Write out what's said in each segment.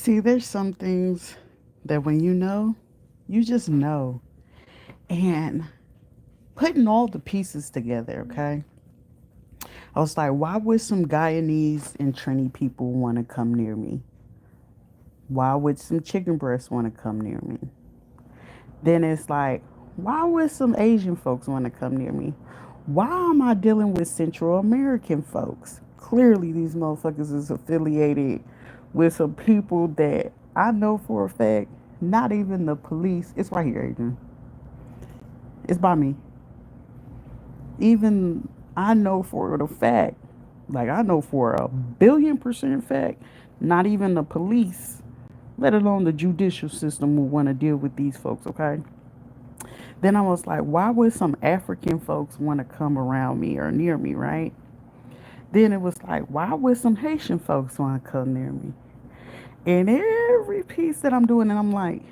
See, there's some things that when you just know. And putting all the pieces together, okay? I was like, why would some Guyanese and Trini people want to come near me? Why would some chicken breasts want to come near me? Then it's like, why would some Asian folks want to come near me? Why am I dealing with Central American folks? Clearly, these motherfuckers is affiliated with some people that I know for a fact, not even the police. It's right here, Adrian. It's by me. Even I know for the fact, like I know for a billion% fact, not even the police, let alone the judicial system, will want to deal with these folks, okay? Then I was like, why would some African folks want to come around me or near me, right? Then it was like, why would some Haitian folks want to come near me? And every piece that I'm doing, and I'm like,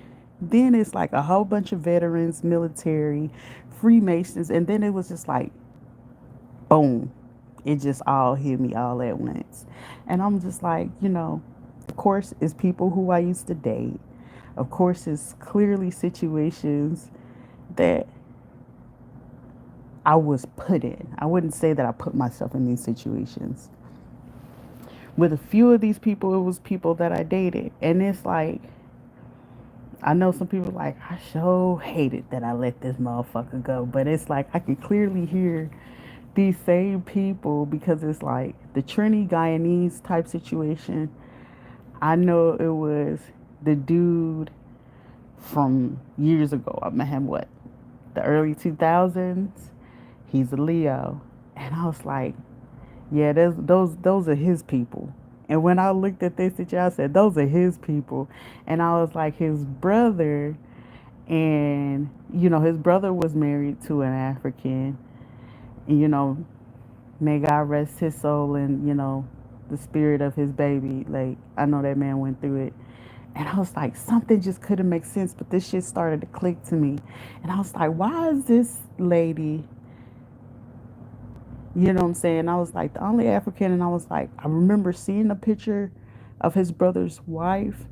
then it's like a whole bunch of veterans, military, Freemasons, and then it was just like, boom, it just all hit me all at once. And I'm just like, of course, it's people who I used to date. Of course, it's clearly situations that I was put in. I wouldn't say that I put myself in these situations. With a few of these people, it was people that I dated. And it's like, I know some people like, I so hated that I let this motherfucker go. But it's like, I can clearly hear these same people because it's like the Trini Guyanese type situation. I know it was the dude from years ago. I met him, what, the early 2000s? He's a Leo. And I was like, yeah, those are his people. And when I looked at this situation, I said, those are his people. And I was like, his brother, and, his brother was married to an African. And, may God rest his soul and, the spirit of his baby. Like, I know that man went through it. And I was like, something just couldn't make sense, but this shit started to click to me. And I was like, why is this lady, you know what I'm saying? I was like, the only African, and I was like, I remember seeing a picture of his brother's wife.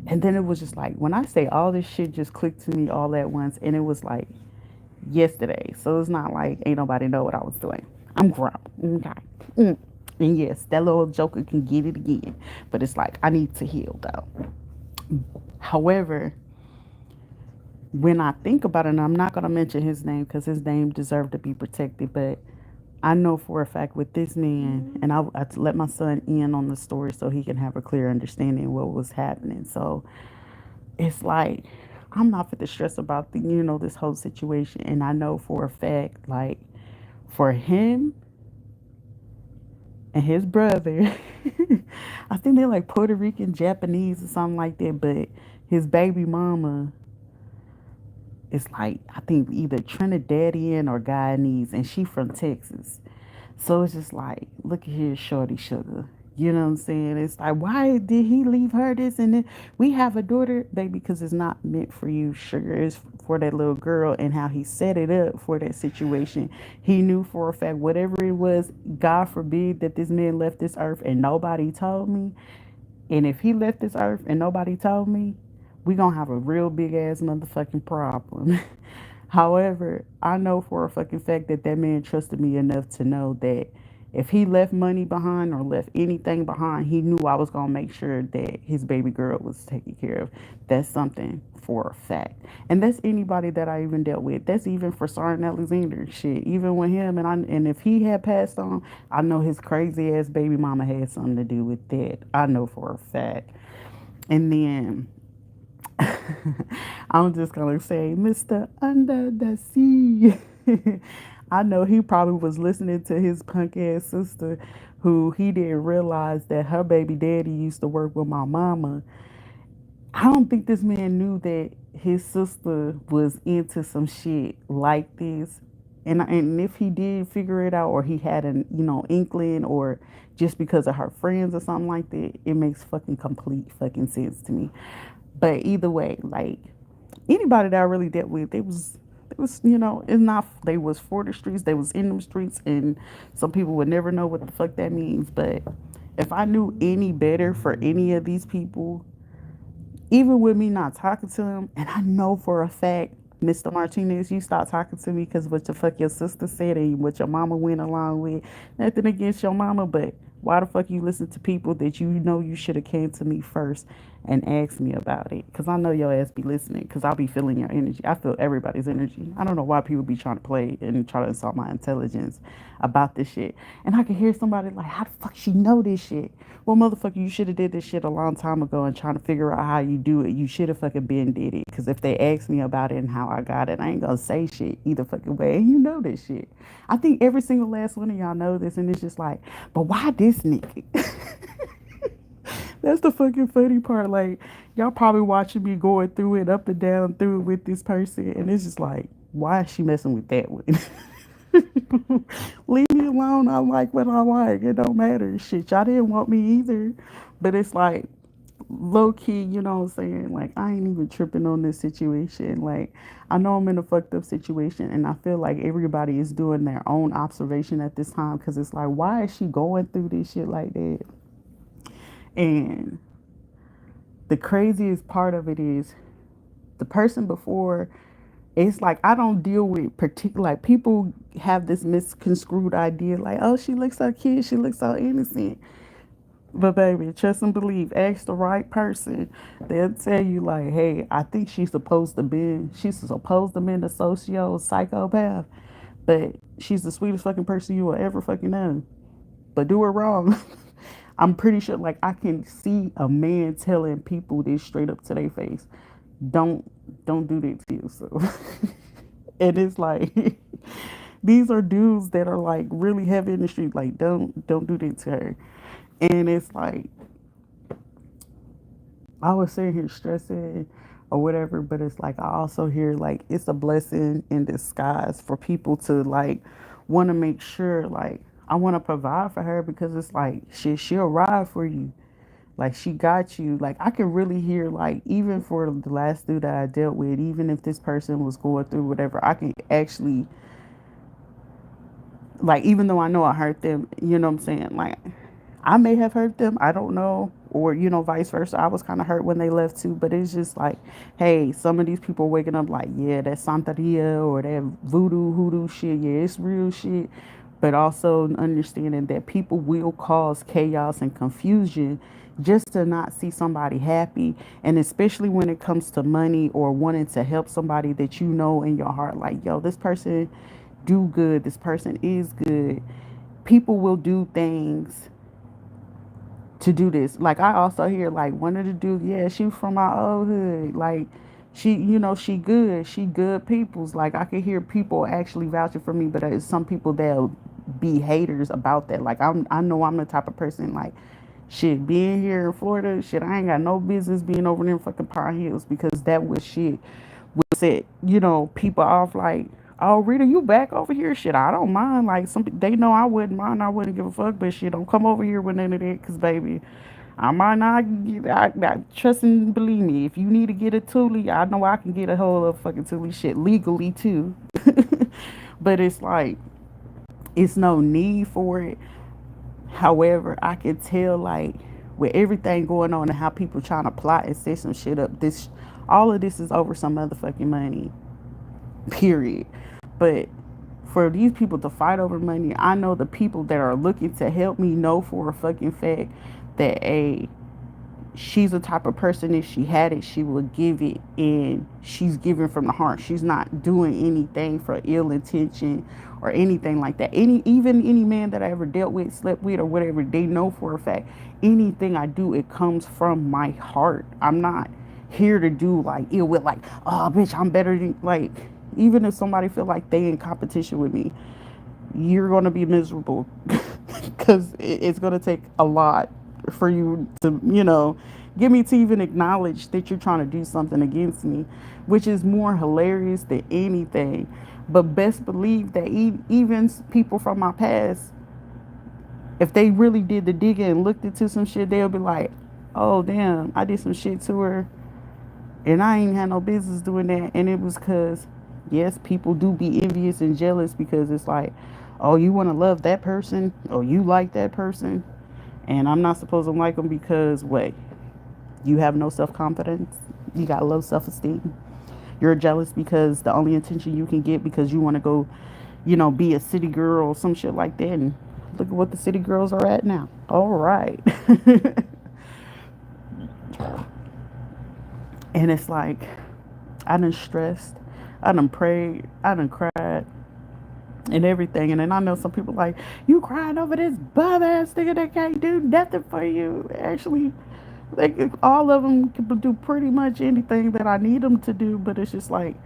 And then it was just like, when I say all this shit just clicked to me all at once, and it was like yesterday. So it's not like ain't nobody know what I was doing. I'm grown. Okay. Mm. And yes, that little joker can get it again. But it's like, I need to heal though. However, when I think about it, and I'm not going to mention his name because his name deserved to be protected, but I know for a fact with this man, and I let my son in on the story so he can have a clear understanding of what was happening. So it's like, I'm not fit to stress about this whole situation. And I know for a fact, like, for him and his brother, I think they're like Puerto Rican, Japanese, or something like that. But his baby mama is like, I think either Trinidadian or Guyanese, and she from Texas. So it's just like, look at here, shorty sugar. You know what I'm saying? It's like, why did he leave her this and then we have a daughter, baby, because it's not meant for you, sugar. It's for that little girl, and how he set it up for that situation. He knew for a fact, whatever it was, God forbid that this man left this earth and nobody told me. And if he left this earth and nobody told me, we gonna have a real big ass motherfucking problem. However, I know for a fucking fact that that man trusted me enough to know that if he left money behind or left anything behind, he knew I was gonna make sure that his baby girl was taken care of. That's something for a fact. And that's anybody that I even dealt with. That's even for Sergeant Alexander. Shit. Even with him, and if he had passed on, I know his crazy ass baby mama had something to do with that. I know for a fact. And then I'm just gonna say, Mr. Under the Sea. I know he probably was listening to his punk ass sister, who he didn't realize that her baby daddy used to work with my mama. I don't think this man knew that his sister was into some shit like this. And if he did figure it out, or he had an inkling, or just because of her friends or something like that, it makes fucking complete fucking sense to me. But either way, like, anybody that I really dealt with, it was it's not, they was for the streets, they was in them streets, and some people would never know what the fuck that means. But if I knew any better for any of these people, even with me not talking to him, and I know for a fact, Mr. Martinez, you stopped talking to me because what the fuck your sister said and what your mama went along with. Nothing against your mama, but why the fuck you listen to people that you know you should have came to me first and asked me about it? Because I know your ass be listening because I'll be feeling your energy. I feel everybody's energy. I don't know why people be trying to play and try to insult my intelligence about this shit. And I can hear somebody like, how the fuck she know this shit? Well, motherfucker, you should have did this shit a long time ago and trying to figure out how you do it. You should have fucking been did it. Because if they ask me about it and how I got it, I ain't gonna say shit either fucking way. And you know this shit. I think every single last one of y'all know this, and it's just like, but why this nigga? That's the fucking funny part. Like, y'all probably watching me going through it up and down through it with this person, and it's just like, why is she messing with that one? Leave me alone. I like what I like. It don't matter. Shit, y'all didn't want me either. But it's like low key, you know what I'm saying? Like, I ain't even tripping on this situation. Like, I know I'm in a fucked up situation, and I feel like everybody is doing their own observation at this time because it's like, why is she going through this shit like that? And the craziest part of it is the person before, it's like I don't deal with particular, like people have this misconstrued idea like, oh, she looks so cute, she looks so innocent. But baby, trust and believe, ask the right person. They'll tell you like, hey, I think she's supposed to be a socio psychopath, but she's the sweetest fucking person you will ever fucking know. But do her wrong. I'm pretty sure like I can see a man telling people this straight up to their face. Don't don't do that to yourself. And it's like these are dudes that are like really heavy in the street. Like don't do that to her. And it's like I was sitting here stressing or whatever, but it's like I also hear like it's a blessing in disguise for people to like want to make sure like I want to provide for her because it's like she'll ride for you. Like she got you. Like I can really hear like even for the last dude that I dealt with, even if this person was going through whatever, I can actually like even though I know I hurt them, you know what I'm saying? Like I may have hurt them, I don't know, or vice versa. I was kind of hurt when they left too, but it's just like, hey, some of these people waking up like, yeah, that Santeria or that voodoo hoodoo shit, yeah, it's real shit. But also understanding that people will cause chaos and confusion just to not see somebody happy, and especially when it comes to money or wanting to help somebody that you know in your heart, like, yo, this person do good, this person is good. People will do things to do this. Like I also hear like one of the dudes, yeah, she from my old hood. Like she, she good peoples. Like I can hear people actually vouching for me, but there's some people that'll be haters about that. Like I know I'm the type of person like, shit, being here in Florida, shit, I ain't got no business being over there in fucking Pine Hills because that was shit would set, people off like, oh, Rita, you back over here? Shit, I don't mind. Like, they know I wouldn't mind. I wouldn't give a fuck, but shit, don't come over here with none of that because, baby, I might not I trust and believe me. If you need to get a Thule, I know I can get a whole of fucking Thule shit legally, too. But it's like, it's no need for it. However, I can tell, like, with everything going on and how people trying to plot and set some shit up, all of this is over some motherfucking money, period. But for these people to fight over money, I know the people that are looking to help me know for a fucking fact that she's the type of person, if she had it, she would give it, and she's giving from the heart. She's not doing anything for ill intention or anything like that. Even any man that I ever dealt with, slept with, or whatever, they know for a fact anything I do, it comes from my heart. I'm not here to do like ill with, like, oh bitch, I'm better than, like, even if somebody feel like they in competition with me, you're gonna be miserable because it's gonna take a lot for you to, get me to even acknowledge that you're trying to do something against me, which is more hilarious than anything. But best believe that even people from my past, if they really did the digging and looked into some shit, they'll be like, oh damn, I did some shit to her and I ain't had no business doing that. And it was because, yes, people do be envious and jealous because it's like, oh, you want to love that person, or you like that person, and I'm not supposed to like them because what? You have no self-confidence. You got low self-esteem. You're jealous because the only attention you can get because you want to go, be a city girl or some shit like that. And look at what the city girls are at now. All right. And it's like, I done stressed, I done prayed, I done cried, and everything. And then I know some people like, you crying over this bum ass nigga that can't do nothing for you. Actually, all of them can do pretty much anything that I need them to do. But it's just like,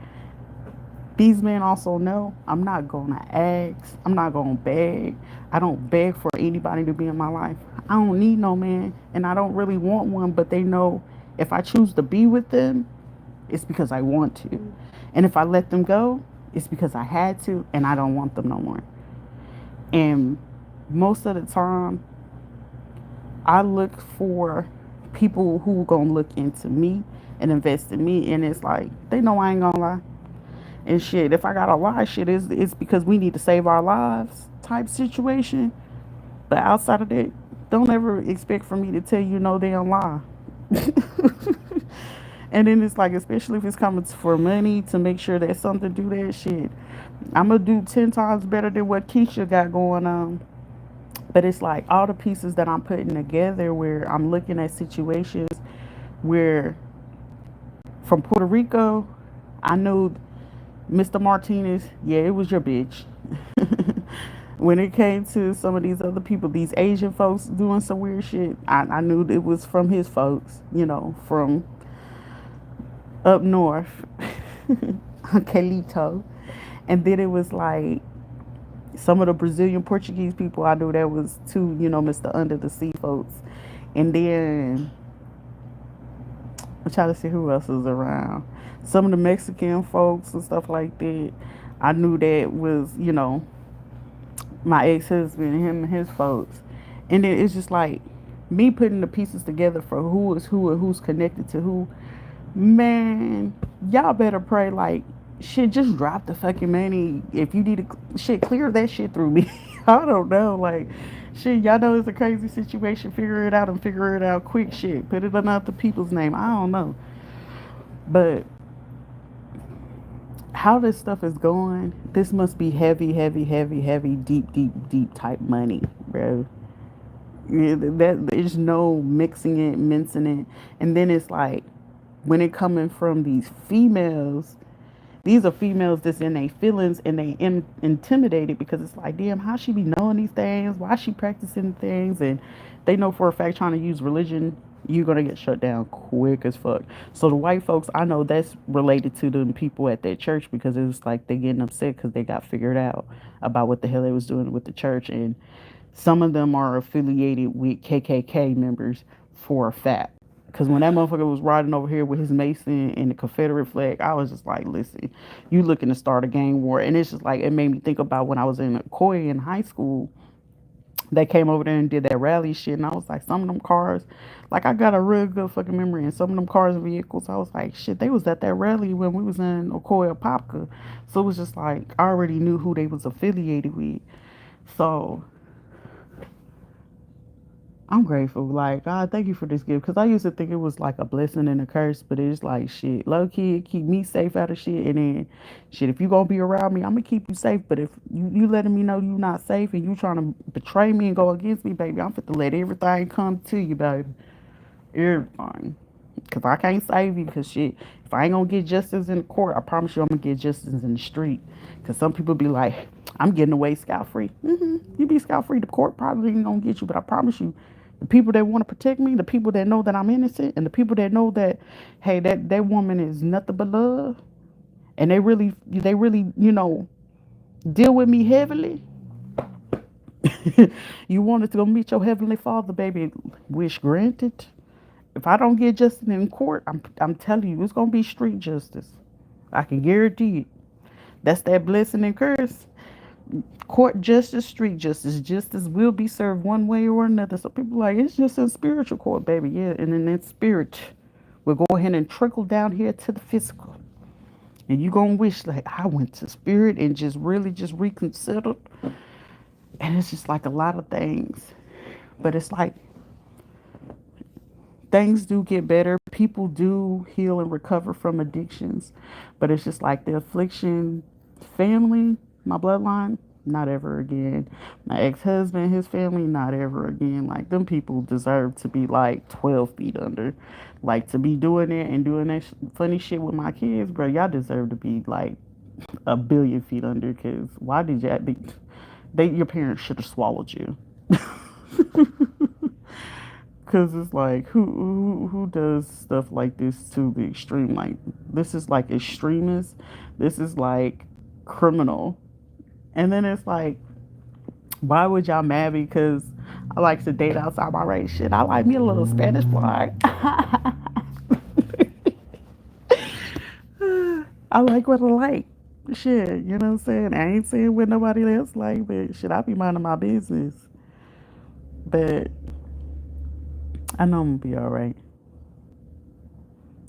these men also know I'm not gonna ask, I'm not gonna beg. I don't beg for anybody to be in my life. I don't need no man, and I don't really want one. But they know if I choose to be with them, it's because I want to. And if I let them go, it's because I had to and I don't want them no more. And most of the time, I look for people who gonna look into me and invest in me. And it's like, they know I ain't gonna lie. And shit, if I gotta lie, shit, it's because we need to save our lives type situation. But outside of that, don't ever expect for me to tell you no damn lie. And then it's like, especially if it's coming for money to make sure that something do that shit, I'm gonna do 10 times better than what Keisha got going on. But it's like all the pieces that I'm putting together where I'm looking at situations where from Puerto Rico, I know Mr. Martinez, yeah, it was your bitch. When it came to some of these other people, these Asian folks doing some weird shit, I knew it was from his folks, from up north, Angelito. And then it was like some of the Brazilian Portuguese people, I knew that was too, Mr. Under the Sea folks. And then I'm trying to see who else was around. Some of the Mexican folks and stuff like that, I knew that was, my ex-husband and him and his folks. And then it's just like me putting the pieces together for who is who and who's connected to who. Man, y'all better pray like, shit, just drop the fucking money. If you need to, shit, clear that shit through me. I don't know, like, shit, y'all know it's a crazy situation. Figure it out and figure it out quick, shit. Put it on other people's name. I don't know. But how this stuff is going, this must be heavy, heavy, heavy, heavy, deep, deep, deep type money, bro. Yeah, there's no mixing it, mincing it. And then it's like, when it coming from these females, these are females that's in their feelings and they intimidated because it's like, damn, how she be knowing these things? Why she practicing things? And they know for a fact trying to use religion, you're gonna get shut down quick as fuck. So the white folks, I know that's related to the people at their church because it was like they getting upset because they got figured out about what the hell they was doing with the church. And some of them are affiliated with KKK members for a fact. Because when that motherfucker was riding over here with his Mason and the Confederate flag, I was just like, listen, you looking to start a gang war. And it's just like, it made me think about when I was in Koi in high school. They came over there and did that rally shit. And I was like, some of them cars, like I got a real good fucking memory. And some of them cars and vehicles, I was like, shit, they was at that rally when we was in Ocoee, Popka. So it was just like, I already knew who they was affiliated with. So I'm grateful. Like, God, thank you for this gift. Because I used to think it was like a blessing and a curse. But it's like, shit, low key, keep me safe out of shit. And then, shit, if you going to be around me, I'm going to keep you safe. But if you letting me know you not safe and you trying to betray me and go against me, baby, I'm fit to let everything come to you, baby. Everything. Because I can't save you. Because, shit, if I ain't going to get justice in the court, I promise you I'm going to get justice in the street. Because some people be like, I'm getting away scot-free. You be scot-free. The court probably ain't going to get you. But I promise you, the people that want to protect me, the people that know that I'm innocent, and the people that know that, hey, that woman is nothing but love, and they really, deal with me heavily. You wanted to go meet your heavenly Father, baby. Wish granted. If I don't get justice in court, I'm telling you, it's gonna be street justice. I can guarantee it. That's that blessing and curse. Court justice, street justice, justice will be served one way or another. So people like, it's just in spiritual court, baby. Yeah, and then that spirit will go ahead and trickle down here to the physical. And you gonna wish like I went to spirit and just really just reconsidered. And it's just like a lot of things. But it's like things do get better. People do heal and recover from addictions, but it's just like the affliction, family, my bloodline, not ever again. My ex-husband, his family, not ever again. Like them people deserve to be like 12 feet under. Like to be doing it and doing that funny shit with my kids, bro. Y'all deserve to be like a billion feet under. Cause why did y'all? Your parents should have swallowed you. Cause it's like who does stuff like this to the extreme? Like this is like extremist. This is like criminal. And then it's like, why would y'all mad? Because I like to date outside my race. Shit, I like me a little Spanish fly. I like what I like. Shit, you know what I'm saying? I ain't saying what nobody else like, but shit, I be minding my business. But I know I'm gonna be alright.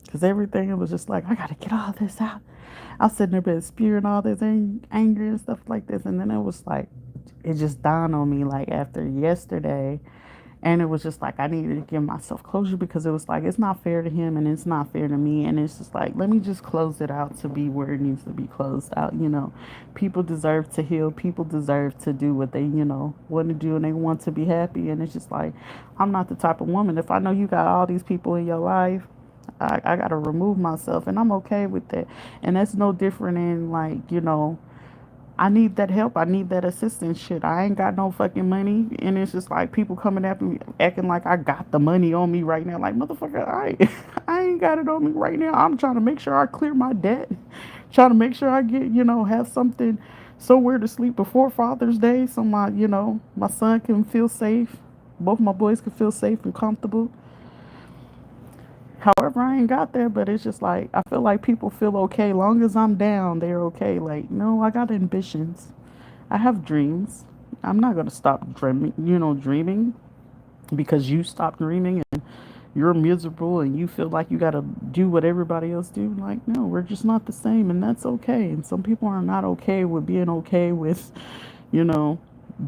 Because everything, it was just like, I gotta get all this out. I was sitting there been spewing all this anger and stuff like this. And then it was like, it just dawned on me like after yesterday. And it was just like, I needed to give myself closure because it was like, it's not fair to him and it's not fair to me. And it's just like, let me just close it out to be where it needs to be closed out. You know, people deserve to heal. People deserve to do what they, want to do and they want to be happy. And it's just like, I'm not the type of woman. If I know you got all these people in your life, I got to remove myself and I'm okay with that. And that's no different in like, I need that help. I need that assistance. Shit, I ain't got no fucking money. And it's just like people coming after me acting like I got the money on me right now. Like, motherfucker, I ain't got it on me right now. I'm trying to make sure I clear my debt. Trying to make sure I get, have something somewhere to sleep before Father's Day. So my son can feel safe. Both my boys can feel safe and comfortable. However, I ain't got there, but it's just like I feel like people feel okay long as I'm down. They're okay. Like, no, I got ambitions. I have dreams. I'm not gonna stop dreaming. Dreaming because you stop dreaming and you're miserable and you feel like you gotta do what everybody else do. Like, no, we're just not the same, and that's okay. And some people are not okay with being okay with, you know,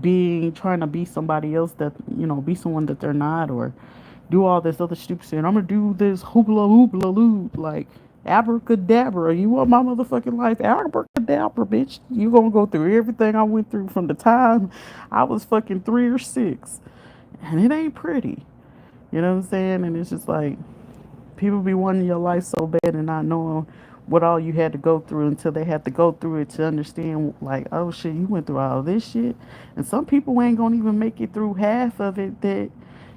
being trying to be somebody else that be someone that they're not or do all this other stupid shit. I'm gonna do this hoopla hoopla loop like abracadabra. You want my motherfucking life? Abracadabra, bitch. You gonna go through everything I went through from the time I was fucking 3 or 6, and it ain't pretty. You know what I'm saying? And it's just like people be wanting your life so bad and not knowing what all you had to go through until they had to go through it to understand like, oh shit, you went through all this shit. And some people ain't gonna even make it through half of it that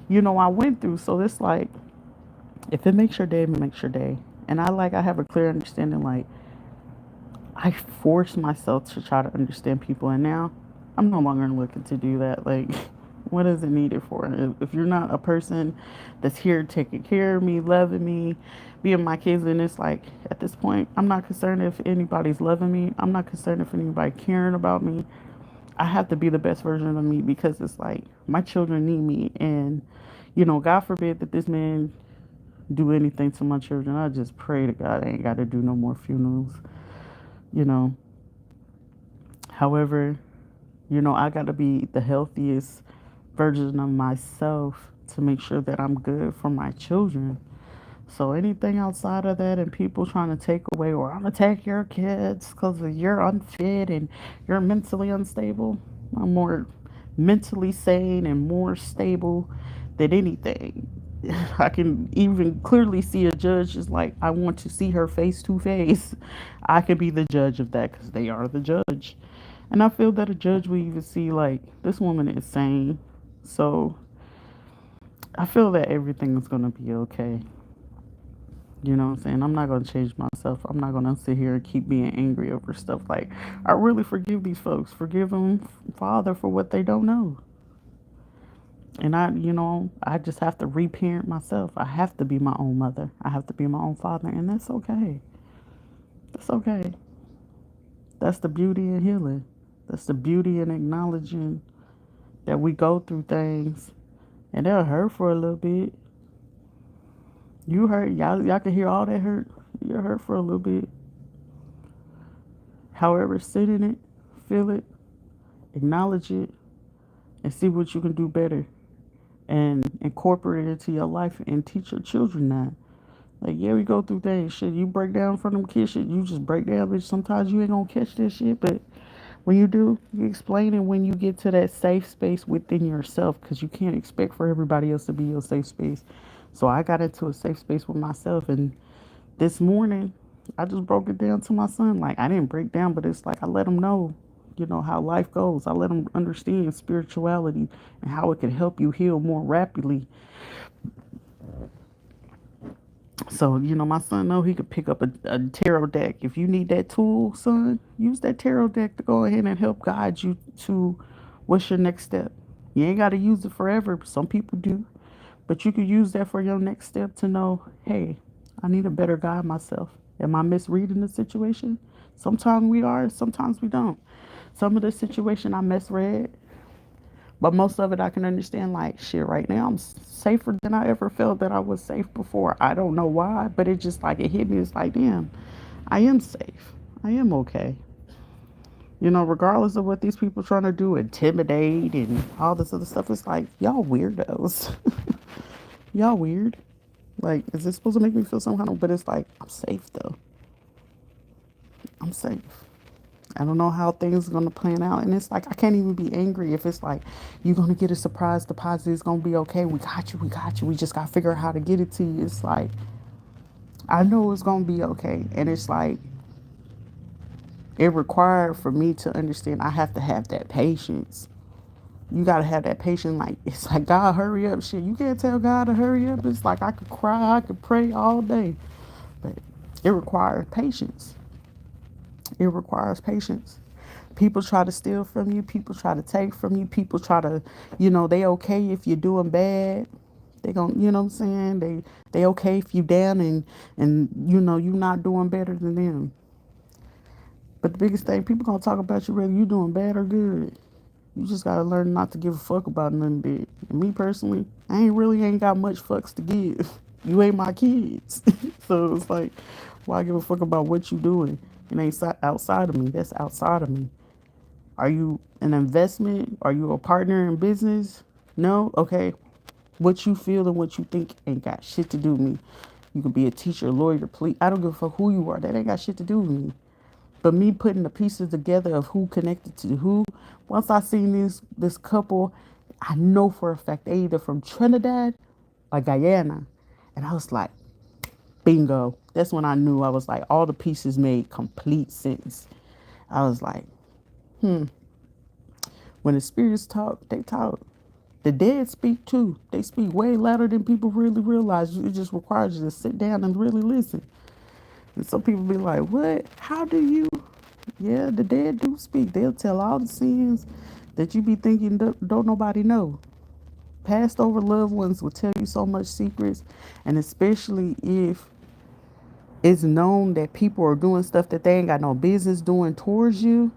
I went through. So it's like, if it makes your day, it makes your day. And I have a clear understanding. Like, I force myself to try to understand people, and now I'm no longer looking to do that. Like, what is it needed for? If you're not a person that's here taking care of me, loving me, being my kids, and it's like at this point, I'm not concerned if anybody's loving me. I'm not concerned if anybody caring about me. I have to be the best version of me because it's like my children need me, and God forbid that this man do anything to my children. I just pray to God I ain't got to do no more funerals. You know. However, I got to be the healthiest version of myself to make sure that I'm good for my children. So anything outside of that and people trying to take away or I'm gonna take your kids because you're unfit and you're mentally unstable. I'm more mentally sane and more stable than anything. I can even clearly see a judge is like, I want to see her face to face. I could be the judge of that because they are the judge. And I feel that a judge will even see like this woman is sane. So I feel that everything is gonna be okay. You know what I'm saying? I'm not going to change myself. I'm not going to sit here and keep being angry over stuff. Like, I really forgive these folks. Forgive them, Father, for what they don't know. And I just have to reparent myself. I have to be my own mother. I have to be my own father. And that's okay. That's okay. That's the beauty in healing. That's the beauty in acknowledging that we go through things and they'll hurt for a little bit. You hurt. Y'all can hear all that hurt. You're hurt for a little bit. However, sit in it, feel it, acknowledge it, and see what you can do better. and incorporate it into your life and teach your children that. Like, yeah, we go through things. Shit, you break down in front of them kids, shit, you just break down, bitch. Sometimes you ain't gonna catch that shit, but when you do, you explain it when you get to that safe space within yourself, because you can't expect for everybody else to be your safe space. So I got into a safe space with myself, and this morning, I just broke it down to my son. Like, I didn't break down, but it's like I let him know, how life goes. I let him understand spirituality and how it can help you heal more rapidly. So, my son know he could pick up a tarot deck. If you need that tool, son, use that tarot deck to go ahead and help guide you to what's your next step. You ain't got to use it forever. Some people do. But you could use that for your next step to know, hey, I need a better guide myself. Am I misreading the situation? Sometimes we are, sometimes we don't. Some of the situation I misread, but most of it I can understand. Like, shit, right now I'm safer than I ever felt that I was safe before. I don't know why, but it just like it hit me. It's like, damn, I am safe. I am okay. Regardless of what these people trying to do, intimidate and all this other stuff, it's like, y'all weirdos. Y'all weird. Like, is this supposed to make me feel some kind of? But it's like, I'm safe though. I'm safe. I don't know how things are gonna plan out, and it's like I can't even be angry if it's like you're gonna get a surprise deposit. It's gonna be okay. We got you. We got you. We just gotta figure out how to get it to you. It's like I know it's gonna be okay, and it's like it required for me to understand. I have to have that patience. You gotta have that patience. Like, it's like, God, hurry up. Shit, you can't tell God to hurry up. It's like I could cry, I could pray all day, but it requires patience. It requires patience. People try to steal from you. People try to take from you. People try to, they okay if you're doing bad. They gon' you know what I'm saying? They okay if you down and you not doing better than them. But the biggest thing, people gonna talk about you whether you doing bad or good. You just gotta learn not to give a fuck about nothing big. And me personally, I ain't got much fucks to give. You ain't my kids. So it's like, why give a fuck about what you doing? It ain't outside of me. That's outside of me. Are you an investment? Are you a partner in business? No? Okay. What you feel and what you think ain't got shit to do with me. You could be a teacher, lawyer, police. I don't give a fuck who you are. That ain't got shit to do with me. But me putting the pieces together of who connected to who, once I seen this couple, I know for a fact they either from Trinidad or Guyana. And I was like, bingo. That's when I knew. I was like, all the pieces made complete sense. I was like, when the spirits talk, they talk. The dead speak too. They speak way louder than people really realize. It just requires you to sit down and really listen. And some people be like, what? How do you? Yeah, the dead do speak. They'll tell all the sins that you be thinking don't nobody know. Passed over loved ones will tell you so much secrets. And especially if it's known that people are doing stuff that they ain't got no business doing towards you,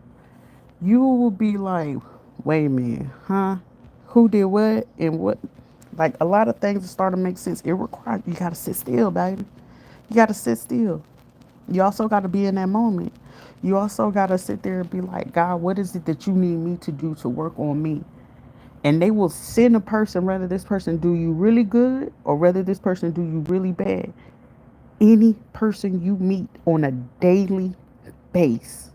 you will be like, wait a minute, huh? Who did what and what? Like, a lot of things start to make sense. It requires you gotta sit still, baby. You gotta sit still. You also gotta be in that moment. You also gotta sit there and be like, God, what is it that you need me to do to work on me? And they will send a person, whether this person do you really good or whether this person do you really bad. Any person you meet on a daily basis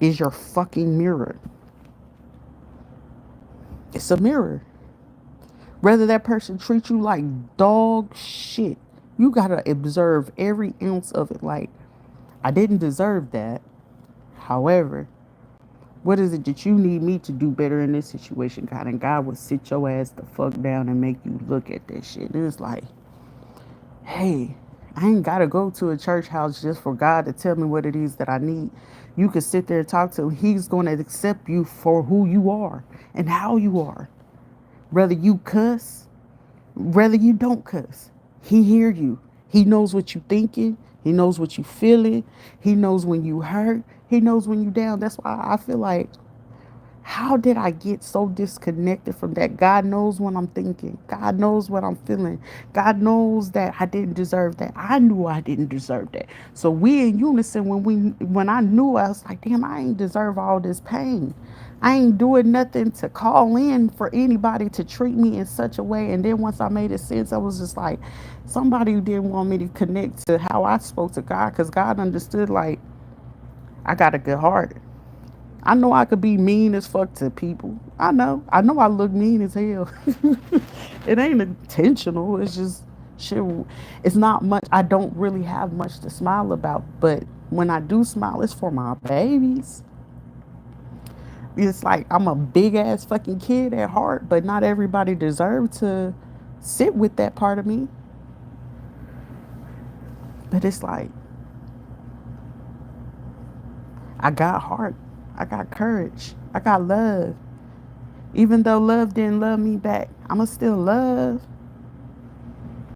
is your fucking mirror. It's a mirror. Whether that person treats you like dog shit, you gotta observe every ounce of it. Like, I didn't deserve that. However, what is it that you need me to do better in this situation, God? And God will sit your ass the fuck down and make you look at that shit. And it's like, hey, I ain't gotta go to a church house just for God to tell me what it is that I need. You can sit there and talk to him. He's going to accept you for who you are and how you are. Whether you cuss, whether you don't cuss, he hear you. He knows what you thinking. He knows what you feeling. He knows when you hurt. He knows when you down. That's why I feel like How did I get so disconnected from that? God knows what I'm thinking. God knows what I'm feeling. God knows that I didn't deserve that. I knew I didn't deserve that. So we in unison when I knew, I was like, damn, I ain't deserve all this pain. I ain't doing nothing to call in for anybody to treat me in such a way. And then once I made it sense, I was just like, somebody who didn't want me to connect to how I spoke to God, because God understood, like, I got a good heart. I know I could be mean as fuck to people. I know. I know I look mean as hell. It ain't intentional. It's just shit. It's not much. I don't really have much to smile about. But when I do smile, it's for my babies. It's like I'm a big ass fucking kid at heart, but not everybody deserves to sit with that part of me. But it's like, I got heart. I got courage. I got love. Even though love didn't love me back, I'ma still love.